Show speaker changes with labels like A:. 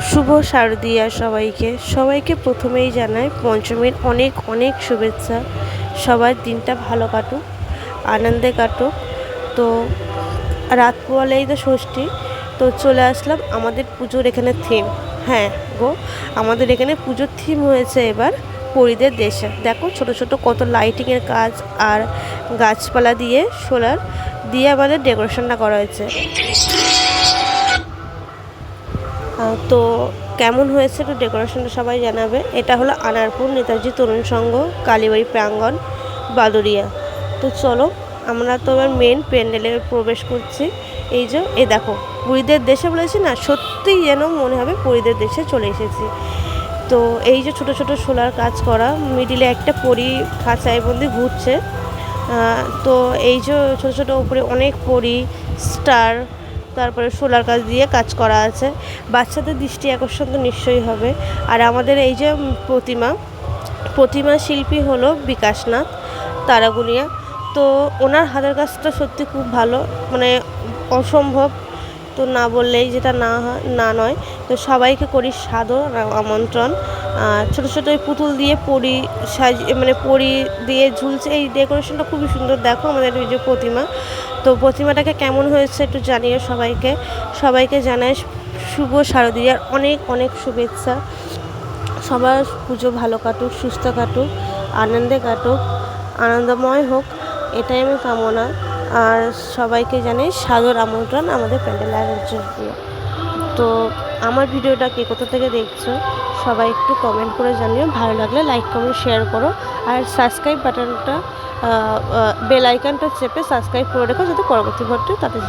A: শুভ শারদীয়া সবাইকে প্রথমেই জানাই পঞ্চমীর অনেক অনেক শুভেচ্ছা। সবার দিনটা ভালো কাটুক, আনন্দে কাটুক। তো রাত পোয়ালেই তো ষষ্ঠী, তো চলে আসলাম আমাদের পুজোর এখানে থিম। হ্যাঁ গো, আমাদের এখানে পুজোর থিম হয়েছে এবার পরীদের দেশে। দেখো ছোট ছোট কত লাইটিংয়ের কাজ আর গাছপালা দিয়ে সোলার দিয়ে আমাদের ডেকোরেশনটা করা হয়েছে। তো কেমন হয়েছে একটু ডেকোরেশনটা সবাই জানাবে। এটা হলো আনারপুর নেতাজি তরুণ সংঘ কালীবাড়ি প্রাঙ্গণ বাদুরিয়া। তো চলো আমরা তো এবার মেন প্যান্ডেলে প্রবেশ করছি। এই দেখো পরীদের দেশে বলেছি না, সত্যিই যেন মনে হবে পরীদের দেশে চলে এসেছি। তো এই যে ছোট ছোট সোলার কাজ করা, মিডিলে একটা পরী খাঁচায় বন্দি ঘুরছে। তো এই যে ছোটো ছোটো উপরে অনেক পরী, স্টার, তারপরে সোলার কাজ দিয়ে কাজ করা আছে। বাচ্চাদের দৃষ্টি আকর্ষণ তো নিশ্চয়ই হবে। আর আমাদের এই যে প্রতিমা শিল্পী হলো বিকাশনাথ তারাগুনিয়া। তো ওনার হাতের কাজটা সত্যি খুব ভালো, মানে অসম্ভব তো না বললেই যেটা না নয়। তো সবাইকে করি সাদর আমন্ত্রণ। ছোটো ছোটো ওই পুতুল দিয়ে পরী মানে পরী দিয়ে ঝুলছে। এই ডেকোরেশনটা খুবই সুন্দর। দেখো আমাদের এই যে প্রতিমা, তো প্রতিমাটাকে কেমন হয়েছে একটু জানিও সবাইকে জানাই শুভ শারদীয়ার অনেক অনেক শুভেচ্ছা। সবার পুজো ভালো কাটুক, সুস্থ কাটুক, আনন্দে কাটুক, আনন্দময় হোক, এটাই আমি কামনা। আর সবাইকে জানাই সাদর আমন্ত্রণ আমাদের প্যান্ডেল আয়োজন জন্য। তো আমার ভিডিওটা কে কোথা থেকে দেখছো সবাই একটু কমেন্ট করে জানিও। ভালো লাগলে লাইক কমেন্ট শেয়ার করো, আর সাবস্ক্রাইব বাটনটা বেল আইকনটা চেপে সাবস্ক্রাইব করে রেখো, যাতে পরবর্তী ভিডিও তাতে